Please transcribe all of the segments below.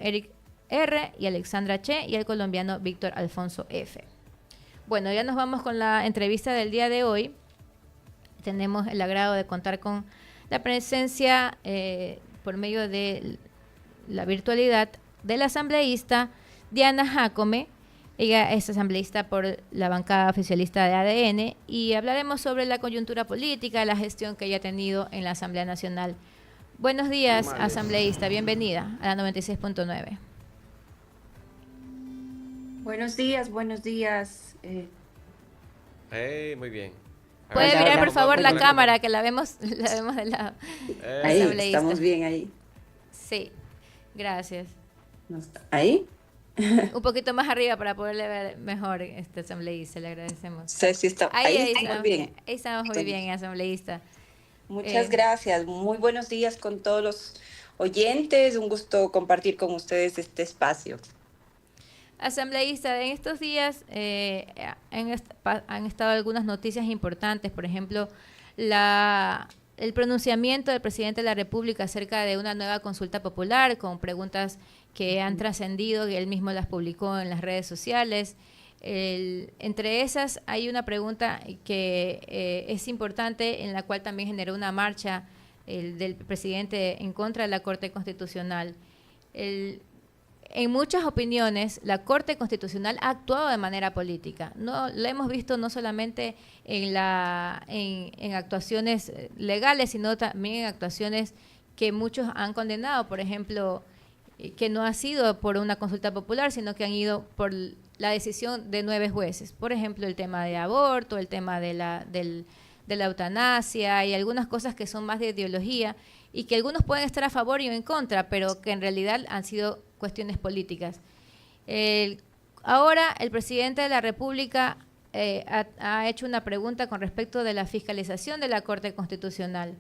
Eric R. y Alexandra Che y el colombiano Víctor Alfonso F. Bueno, ya nos vamos con la entrevista del día de hoy. Tenemos el agrado de contar con la presencia por medio de la virtualidad de la asambleísta Diana Jácome. Ella es asambleísta por la bancada oficialista de ADN y hablaremos sobre la coyuntura política, la gestión que ella ha tenido en la Asamblea Nacional. Buenos días, asambleísta. Bienvenida a la 96.9. Buenos días, buenos días. Muy bien. Puede mirar, por favor, la cámara, que la vemos de lado. Ahí, estamos bien ahí. Sí, gracias. ¿Ahí? Un poquito más arriba para poderle ver mejor, asambleísta, le agradecemos. Sí, sí está. Ahí estamos bien. Ahí estamos muy bien, asambleísta. Muchas gracias. Muy buenos días con todos los oyentes. Un gusto compartir con ustedes este espacio. Asambleísta, en estos días han estado algunas noticias importantes, por ejemplo, el pronunciamiento del presidente de la República acerca de una nueva consulta popular con preguntas que han trascendido y él mismo las publicó en las redes sociales. Entre esas hay una pregunta que es importante, en la cual también generó una marcha del presidente en contra de la Corte Constitucional. En muchas opiniones, la Corte Constitucional ha actuado de manera política. No, lo hemos visto no solamente en actuaciones legales, sino también en actuaciones que muchos han condenado. Por ejemplo, que no ha sido por una consulta popular, sino que han ido por la decisión de 9 jueces. Por ejemplo, el tema de aborto, el tema de la eutanasia y algunas cosas que son más de ideología y que algunos pueden estar a favor y en contra, pero que en realidad han sido cuestiones políticas. Ahora el presidente de la República ha hecho una pregunta con respecto de la fiscalización de la Corte Constitucional,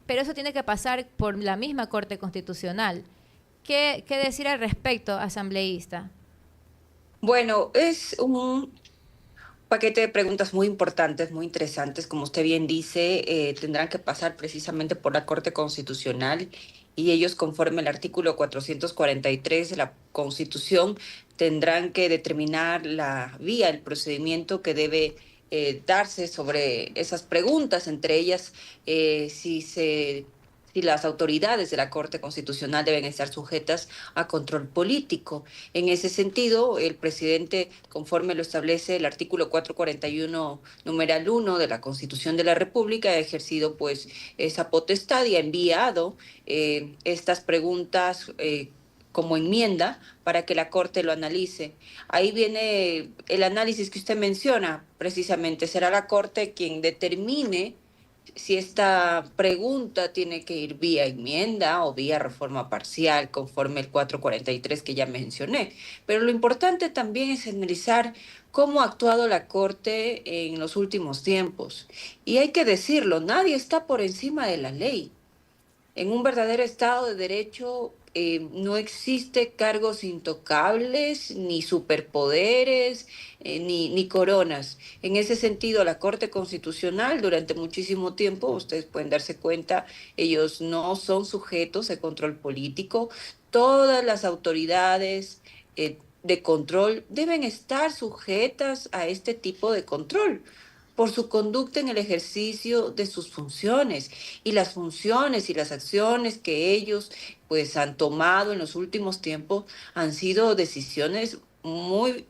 pero eso tiene que pasar por la misma Corte Constitucional. ¿Qué decir al respecto, asambleísta? Bueno, es un paquete de preguntas muy importantes, muy interesantes. Como usted bien dice, tendrán que pasar precisamente por la Corte Constitucional y ellos, conforme al artículo 443 de la Constitución, tendrán que determinar la vía, el procedimiento que debe darse sobre esas preguntas, entre ellas si las autoridades de la Corte Constitucional deben estar sujetas a control político. En ese sentido, el presidente, conforme lo establece el artículo 441, numeral 1 de la Constitución de la República, ha ejercido pues esa potestad y ha enviado estas preguntas como enmienda para que la Corte lo analice. Ahí viene el análisis que usted menciona, precisamente. Será la Corte quien determine si esta pregunta tiene que ir vía enmienda o vía reforma parcial, conforme el 443 que ya mencioné. Pero lo importante también es analizar cómo ha actuado la Corte en los últimos tiempos. Y hay que decirlo, nadie está por encima de la ley. En un verdadero Estado de Derecho no existe cargos intocables, ni superpoderes, ni coronas. En ese sentido, la Corte Constitucional durante muchísimo tiempo, ustedes pueden darse cuenta, ellos no son sujetos de control político. Todas las autoridades de control deben estar sujetas a este tipo de control por su conducta en el ejercicio de sus funciones y las funciones y las acciones que ellos pues han tomado en los últimos tiempos han sido decisiones muy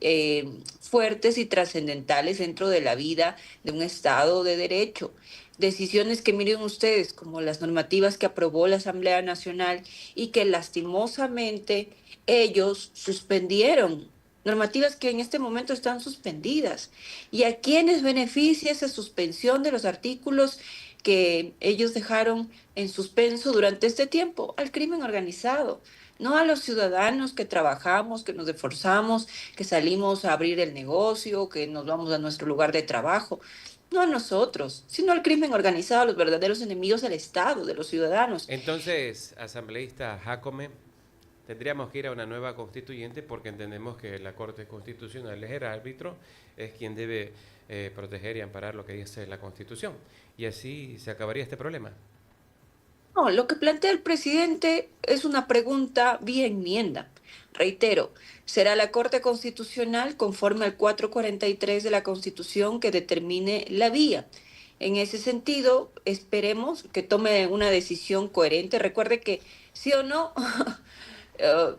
fuertes y trascendentales dentro de la vida de un Estado de Derecho. Decisiones que miren ustedes como las normativas que aprobó la Asamblea Nacional y que lastimosamente ellos suspendieron, normativas que en este momento están suspendidas. ¿Y a quiénes beneficia esa suspensión de los artículos que ellos dejaron en suspenso durante este tiempo? Al crimen organizado, no a los ciudadanos que trabajamos, que nos esforzamos, que salimos a abrir el negocio, que nos vamos a nuestro lugar de trabajo. No a nosotros, sino al crimen organizado, a los verdaderos enemigos del Estado, de los ciudadanos. Entonces, asambleísta Jácome, tendríamos que ir a una nueva constituyente porque entendemos que la Corte Constitucional es el árbitro, es quien debe proteger y amparar lo que dice la Constitución. Y así se acabaría este problema. No, lo que plantea el presidente es una pregunta vía enmienda. Reitero, será la Corte Constitucional, conforme al 443 de la Constitución, que determine la vía. En ese sentido, esperemos que tome una decisión coherente. Recuerde que sí o no,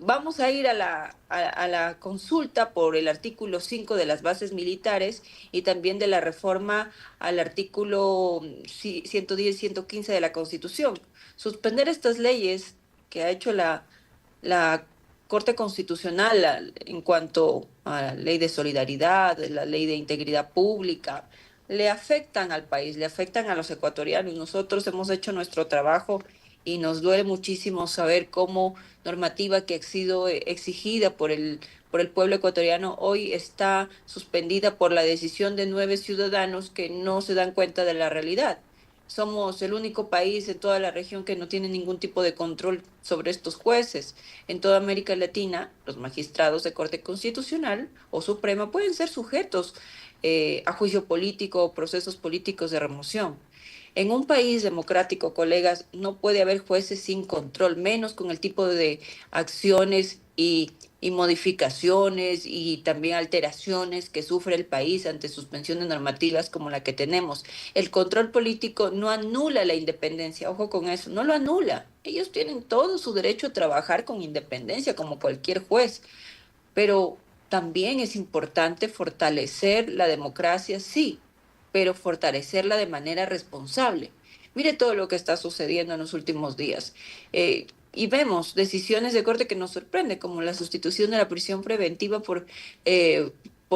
vamos a ir a la consulta por el artículo 5 de las bases militares y también de la reforma al artículo 110 y 115 de la Constitución. Suspender estas leyes que ha hecho la Corte Constitucional en cuanto a la ley de solidaridad, la ley de integridad pública, le afectan al país, le afectan a los ecuatorianos. Nosotros hemos hecho nuestro trabajo y nos duele muchísimo saber cómo normativa que ha sido exigida por el pueblo ecuatoriano hoy está suspendida por la decisión de 9 ciudadanos que no se dan cuenta de la realidad. Somos el único país en toda la región que no tiene ningún tipo de control sobre estos jueces. En toda América Latina, los magistrados de Corte Constitucional o Suprema pueden ser sujetos a juicio político o procesos políticos de remoción. En un país democrático, colegas, no puede haber jueces sin control, menos con el tipo de acciones y modificaciones y también alteraciones que sufre el país ante suspensiones normativas como la que tenemos. El control político no anula la independencia, ojo con eso, no lo anula. Ellos tienen todo su derecho a trabajar con independencia como cualquier juez, pero también es importante fortalecer la democracia, sí, pero fortalecerla de manera responsable. Mire todo lo que está sucediendo en los últimos días. Y vemos decisiones de corte que nos sorprende, como la sustitución de la prisión preventiva por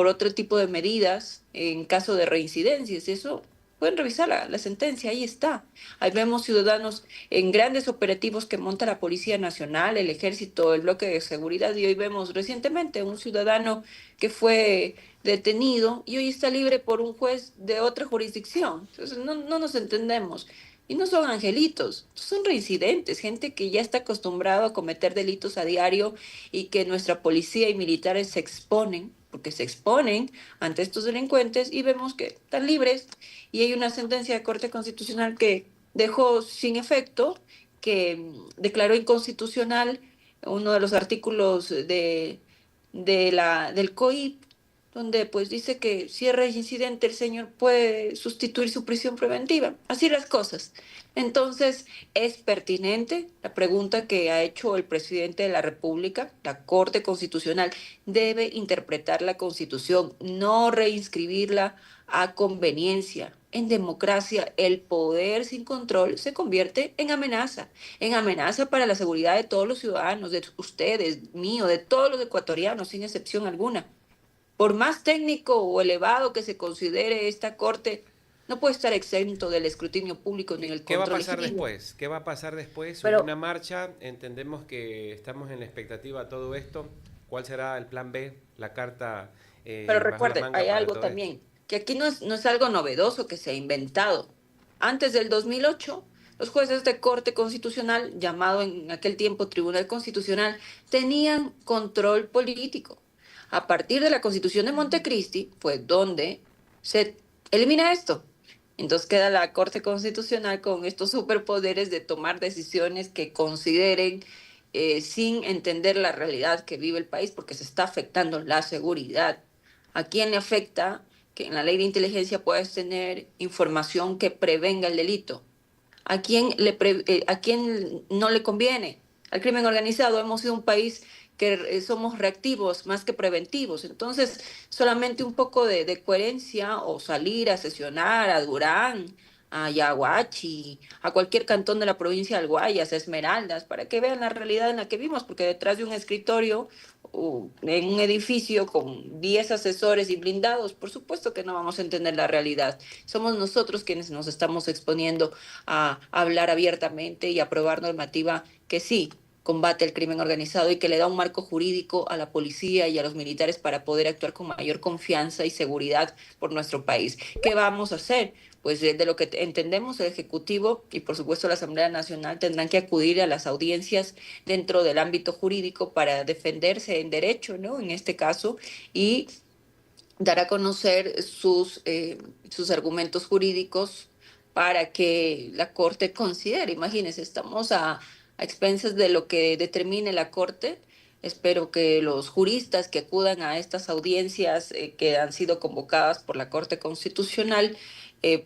otro tipo de medidas en caso de reincidencias. Eso pueden revisar la sentencia, ahí está. Ahí vemos ciudadanos en grandes operativos que monta la Policía Nacional, el Ejército, el bloque de seguridad, y hoy vemos recientemente un ciudadano que fue detenido y hoy está libre por un juez de otra jurisdicción. Entonces no nos entendemos. Y no son angelitos, son reincidentes, gente que ya está acostumbrado a cometer delitos a diario y que nuestra policía y militares se exponen, porque se exponen ante estos delincuentes y vemos que están libres. Y hay una sentencia de Corte Constitucional que dejó sin efecto, que declaró inconstitucional uno de los artículos del COIP, donde pues dice que si es reincidente el señor puede sustituir su prisión preventiva. Así las cosas. Entonces, es pertinente la pregunta que ha hecho el presidente de la República. La Corte Constitucional debe interpretar la Constitución, no reinscribirla a conveniencia. En democracia, el poder sin control se convierte en amenaza para la seguridad de todos los ciudadanos, de ustedes, mío, de todos los ecuatorianos, sin excepción alguna. Por más técnico o elevado que se considere esta corte, no puede estar exento del escrutinio público ni del ¿Qué va a control pasar legítimo. después? ¿Qué va a pasar después? Hubo Pero, una marcha, entendemos que estamos en la expectativa de todo esto. ¿Cuál será el plan B, la carta pero bajo la recuerden, manga hay para algo todo esto? también, que aquí no es algo novedoso que se ha inventado. Antes del 2008, los jueces de Corte Constitucional, llamado en aquel tiempo Tribunal Constitucional, tenían control político. A partir de la Constitución de Montecristi fue donde se elimina esto. Entonces queda la Corte Constitucional con estos superpoderes de tomar decisiones que consideren sin entender la realidad que vive el país, porque se está afectando la seguridad. ¿A quién le afecta que en la ley de inteligencia puedas tener información que prevenga el delito? ¿A quién no le conviene? Al crimen organizado. Hemos sido un país que somos reactivos más que preventivos. Entonces, solamente un poco de coherencia o salir a sesionar a Durán, a Yaguachi, a cualquier cantón de la provincia del Guayas, a Esmeraldas, para que vean la realidad en la que vivimos, porque detrás de un escritorio, en un edificio con 10 asesores y blindados, por supuesto que no vamos a entender la realidad. Somos nosotros quienes nos estamos exponiendo a hablar abiertamente y a aprobar normativa que sí combate el crimen organizado y que le da un marco jurídico a la policía y a los militares para poder actuar con mayor confianza y seguridad por nuestro país. ¿Qué vamos a hacer? Pues de lo que entendemos, el Ejecutivo y por supuesto la Asamblea Nacional tendrán que acudir a las audiencias dentro del ámbito jurídico para defenderse en derecho, ¿no? En este caso, y dar a conocer sus argumentos jurídicos para que la Corte considere. Imagínense, estamos a expensas de lo que determine la Corte. Espero que los juristas que acudan a estas audiencias que han sido convocadas por la Corte Constitucional,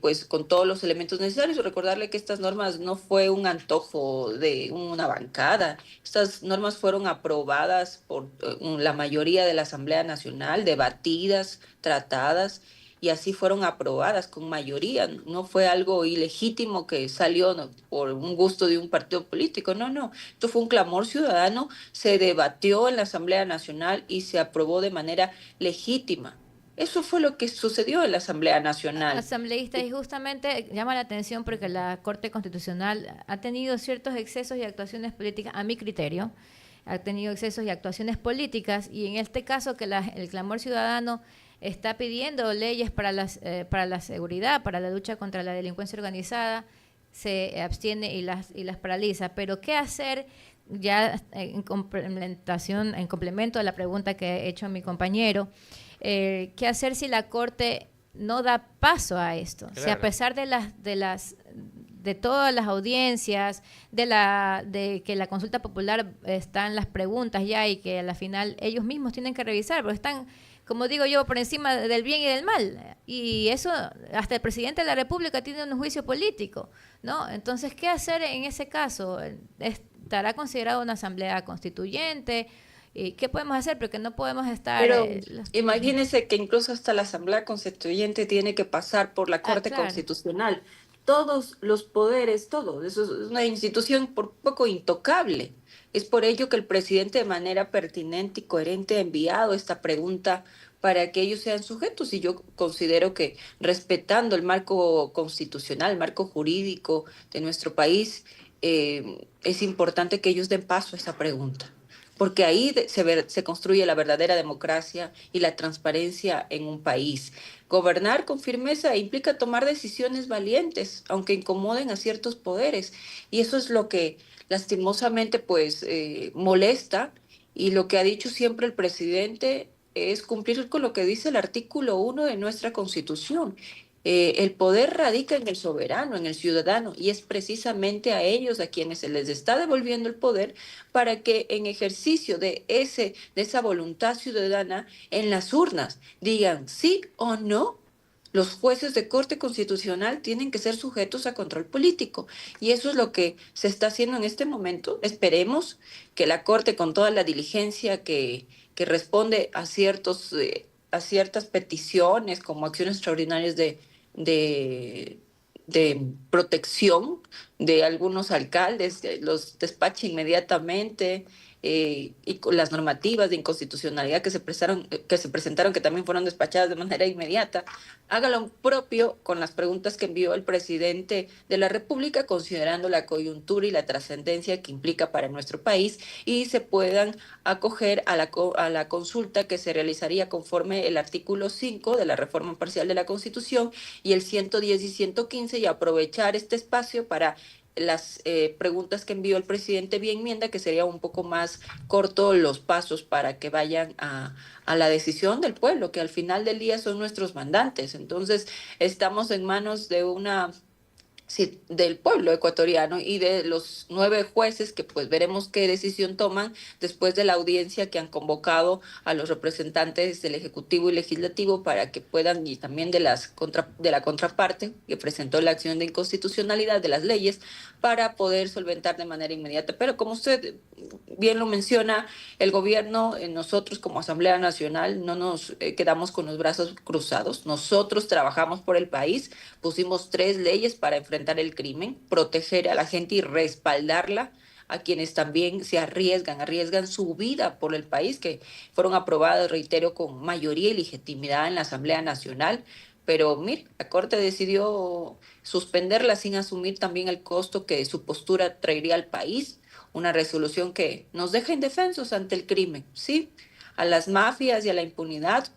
pues con todos los elementos necesarios. Recordarle que estas normas no fue un antojo de una bancada. Estas normas fueron aprobadas por la mayoría de la Asamblea Nacional, debatidas, tratadas, y así fueron aprobadas con mayoría. No fue algo ilegítimo que salió por un gusto de un partido político. No, no. Esto fue un clamor ciudadano, se debatió en la Asamblea Nacional y se aprobó de manera legítima. Eso fue lo que sucedió en la Asamblea Nacional. Asambleísta, y justamente llama la atención porque la Corte Constitucional ha tenido ciertos excesos y actuaciones políticas, a mi criterio, ha tenido excesos y actuaciones políticas, y en este caso que el clamor ciudadano está pidiendo leyes para la seguridad, para la lucha contra la delincuencia organizada, se abstiene y las paraliza. Pero ¿qué hacer? Ya en complemento a la pregunta que he hecho a mi compañero, ¿qué hacer si la Corte no da paso a esto? Claro. Si a pesar de todas las audiencias, de que la consulta popular están las preguntas ya y que a la final ellos mismos tienen que revisar, porque están, como digo yo, por encima del bien y del mal. Y eso, hasta el presidente de la República tiene un juicio político, ¿no? Entonces, ¿qué hacer en ese caso? ¿Estará considerado una asamblea constituyente? ¿Y qué podemos hacer? Porque no podemos estar... Pero imagínese que incluso hasta la asamblea constituyente tiene que pasar por la Corte claro. Constitucional. Todos los poderes, todo. Eso es una institución por poco intocable. Es por ello que el presidente de manera pertinente y coherente ha enviado esta pregunta para que ellos sean sujetos. Y yo considero que respetando el marco constitucional, el marco jurídico de nuestro país, es importante que ellos den paso a esa pregunta, porque ahí se construye la verdadera democracia y la transparencia en un país. Gobernar con firmeza implica tomar decisiones valientes, aunque incomoden a ciertos poderes. Y eso es lo que lastimosamente pues molesta, y lo que ha dicho siempre el presidente es cumplir con lo que dice el artículo 1 de nuestra Constitución. El poder radica en el soberano, en el ciudadano, y es precisamente a ellos a quienes se les está devolviendo el poder para que en ejercicio de esa voluntad ciudadana en las urnas digan sí o no. Los jueces de Corte Constitucional tienen que ser sujetos a control político, y eso es lo que se está haciendo en este momento. Esperemos que la Corte, con toda la diligencia que responde a ciertas peticiones como acciones extraordinarias de, de protección de algunos alcaldes, los despache inmediatamente, y con las normativas de inconstitucionalidad que se presentaron, que también fueron despachadas de manera inmediata, haga lo propio con las preguntas que envió el presidente de la República, considerando la coyuntura y la trascendencia que implica para nuestro país, y se puedan acoger a la consulta que se realizaría conforme el artículo 5 de la reforma parcial de la Constitución y el 110 y 115, y aprovechar este espacio para las preguntas que envió el presidente vía enmienda, que sería un poco más corto los pasos para que vayan a la decisión del pueblo, que al final del día son nuestros mandantes. Entonces, estamos en manos del pueblo ecuatoriano y de los 9 jueces, que pues veremos qué decisión toman después de la audiencia que han convocado a los representantes del Ejecutivo y Legislativo para que puedan, y también de la contraparte que presentó la acción de inconstitucionalidad de las leyes, para poder solventar de manera inmediata. Pero como usted bien lo menciona, el gobierno, nosotros como Asamblea Nacional no nos quedamos con los brazos cruzados. Nosotros trabajamos por el país, pusimos 3 leyes para enfrentar el crimen, proteger a la gente y respaldarla a quienes también se arriesgan su vida por el país, que fueron aprobadas, reitero, con mayoría y legitimidad en la Asamblea Nacional. Pero mire, la Corte decidió suspenderla sin asumir también el costo que su postura traería al país. Una resolución que nos deja indefensos ante el crimen, ¿sí? A las mafias y a la impunidad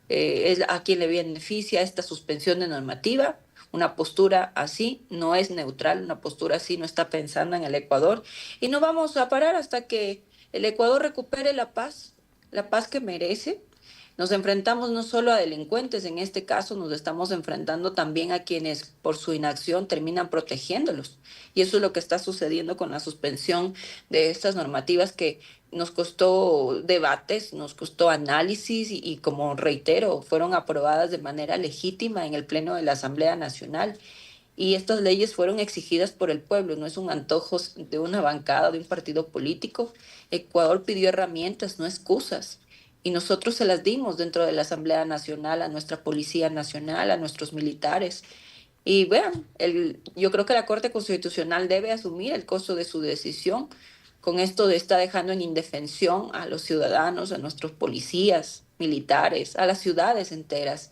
es a quien le beneficia esta suspensión de normativa. Una postura así no es neutral, una postura así no está pensando en el Ecuador, y no vamos a parar hasta que el Ecuador recupere la paz que merece. Nos enfrentamos no solo a delincuentes, en este caso nos estamos enfrentando también a quienes por su inacción terminan protegiéndolos. Y eso es lo que está sucediendo con la suspensión de estas normativas que nos costó debates, nos costó análisis y como reitero, fueron aprobadas de manera legítima en el Pleno de la Asamblea Nacional. Y estas leyes fueron exigidas por el pueblo, no es un antojo de una bancada, de un partido político. Ecuador pidió herramientas, no excusas. Y nosotros se las dimos dentro de la Asamblea Nacional a nuestra Policía Nacional, a nuestros militares. Y vean, yo creo que la Corte Constitucional debe asumir el costo de su decisión. Con esto está dejando en indefensión a los ciudadanos, a nuestros policías, militares, a las ciudades enteras.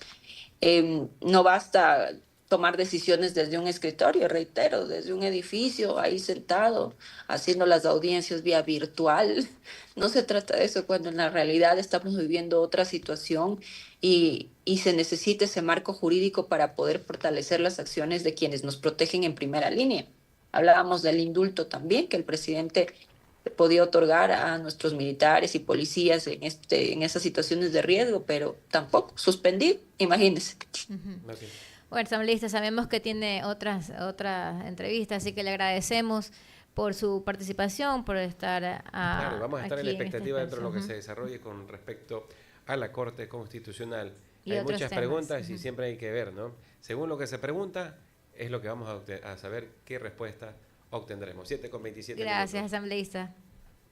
No basta tomar decisiones desde un escritorio, reitero, desde un edificio, ahí sentado, haciendo las audiencias vía virtual. No se trata de eso cuando en la realidad estamos viviendo otra situación y se necesita ese marco jurídico para poder fortalecer las acciones de quienes nos protegen en primera línea. Hablábamos del indulto también, que el presidente podía otorgar a nuestros militares y policías en esas situaciones de riesgo, pero tampoco, suspendido, imagínense. Okay. Bueno, asambleísta, sabemos que tiene otras entrevistas, así que le agradecemos por su participación, por estar Claro, vamos a estar en la aquí expectativa dentro de lo que se desarrolle con respecto a la Corte Constitucional. Y hay otros muchas temas. preguntas y siempre hay que ver, ¿no? Según lo que se pregunta, es lo que vamos a saber qué respuesta obtendremos. 7:27 Gracias, minutos. asambleísta.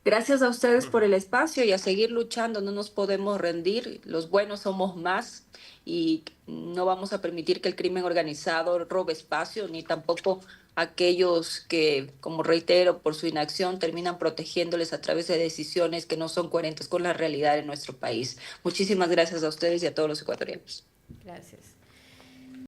Gracias a ustedes por el espacio y a seguir luchando, no nos podemos rendir, los buenos somos más y no vamos a permitir que el crimen organizado robe espacio, ni tampoco aquellos que, como reitero, por su inacción terminan protegiéndoles a través de decisiones que no son coherentes con la realidad de nuestro país. Muchísimas gracias a ustedes y a todos los ecuatorianos. Gracias.